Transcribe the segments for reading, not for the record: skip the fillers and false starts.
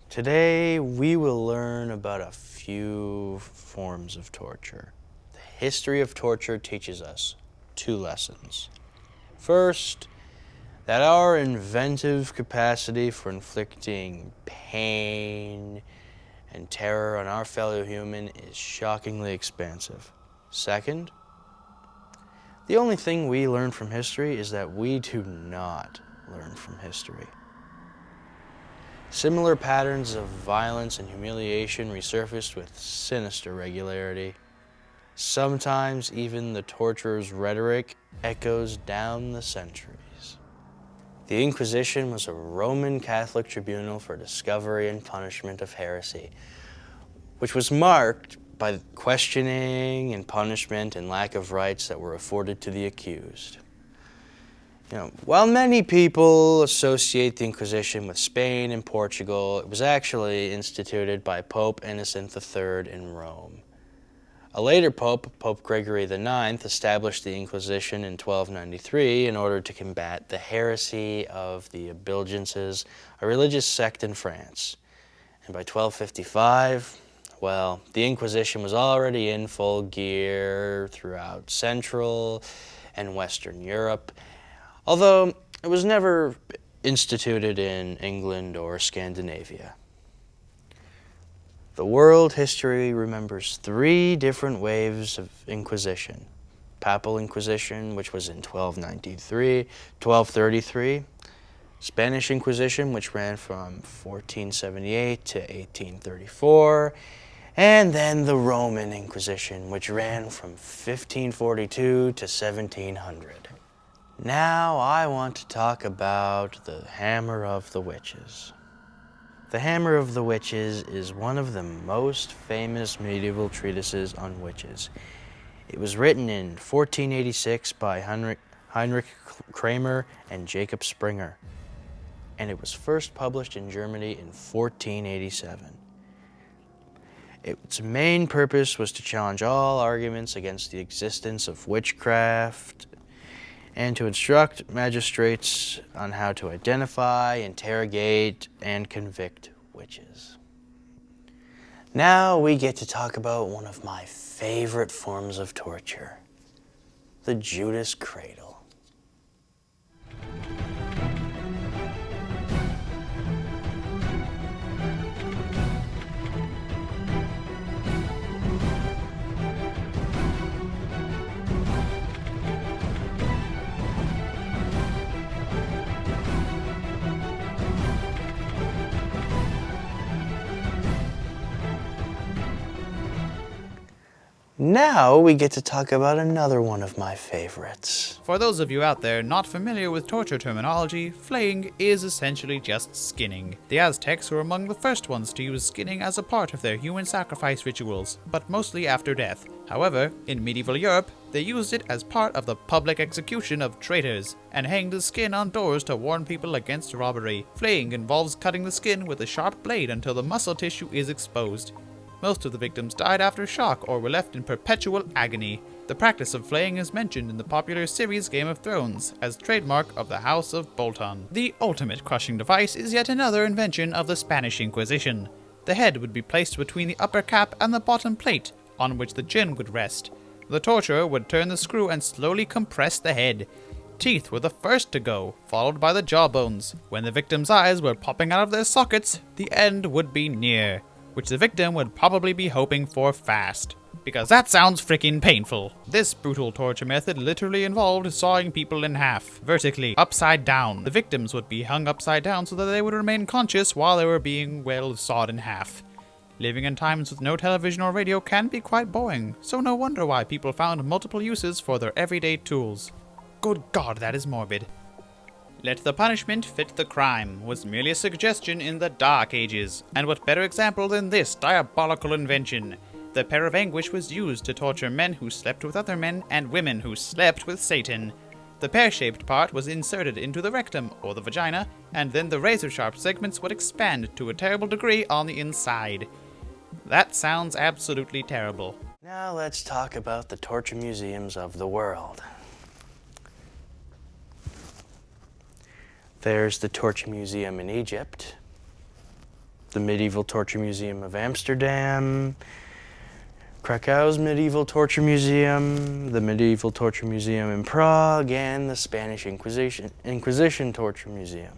Today we will learn about a few forms of torture. The history of torture teaches us two lessons. First, that our inventive capacity for inflicting pain and terror on our fellow human is shockingly expansive. Second, the only thing we learn from history is that we do not learn from history. Similar patterns of violence and humiliation resurfaced with sinister regularity. Sometimes even the torturer's rhetoric echoes down the centuries. The Inquisition was a Roman Catholic tribunal for discovery and punishment of heresy, which was marked by questioning and punishment and lack of rights that were afforded to the accused. While many people associate the Inquisition with Spain and Portugal, it was actually instituted by Pope Innocent III in Rome. A later pope, Pope Gregory IX, established the Inquisition in 1293 in order to combat the heresy of the Albigenses, a religious sect in France. And by 1255, the Inquisition was already in full gear throughout Central and Western Europe, although it was never instituted in England or Scandinavia. The world history remembers three different waves of Inquisition. Papal Inquisition, which was in 1233, Spanish Inquisition, which ran from 1478 to 1834, and then the Roman Inquisition, which ran from 1542 to 1700. Now I want to talk about the Hammer of the Witches. The Hammer of the Witches is one of the most famous medieval treatises on witches. It was written in 1486 by Heinrich Kramer and Jacob Springer, and it was first published in Germany in 1487. Its main purpose was to challenge all arguments against the existence of witchcraft and to instruct magistrates on how to identify, interrogate, and convict witches. Now we get to talk about one of my favorite forms of torture, the Judas Cradle. Now we get to talk about another one of my favorites. For those of you out there not familiar with torture terminology, flaying is essentially just skinning. The Aztecs were among the first ones to use skinning as a part of their human sacrifice rituals, but mostly after death. However, in medieval Europe, they used it as part of the public execution of traitors, and hanged the skin on doors to warn people against robbery. Flaying involves cutting the skin with a sharp blade until the muscle tissue is exposed. Most of the victims died after shock or were left in perpetual agony. The practice of flaying is mentioned in the popular series Game of Thrones as trademark of the House of Bolton. The ultimate crushing device is yet another invention of the Spanish Inquisition. The head would be placed between the upper cap and the bottom plate, on which the chin would rest. The torturer would turn the screw and slowly compress the head. Teeth were the first to go, followed by the jawbones. When the victim's eyes were popping out of their sockets, the end would be near, which the victim would probably be hoping for fast, because that sounds freaking painful. This brutal torture method literally involved sawing people in half, vertically, upside down. The victims would be hung upside down so that they would remain conscious while they were being, sawed in half. Living in times with no television or radio can be quite boring, so no wonder why people found multiple uses for their everyday tools. Good God, that is morbid. Let the punishment fit the crime was merely a suggestion in the Dark Ages, and what better example than this diabolical invention? The pair of anguish was used to torture men who slept with other men and women who slept with Satan. The pear-shaped part was inserted into the rectum, or the vagina, and then the razor-sharp segments would expand to a terrible degree on the inside. That sounds absolutely terrible. Now let's talk about the torture museums of the world. There's the Torture Museum in Egypt, the Medieval Torture Museum of Amsterdam, Krakow's Medieval Torture Museum, the Medieval Torture Museum in Prague, and the Spanish Inquisition Torture Museum.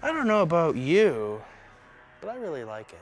I don't know about you, but I really like it.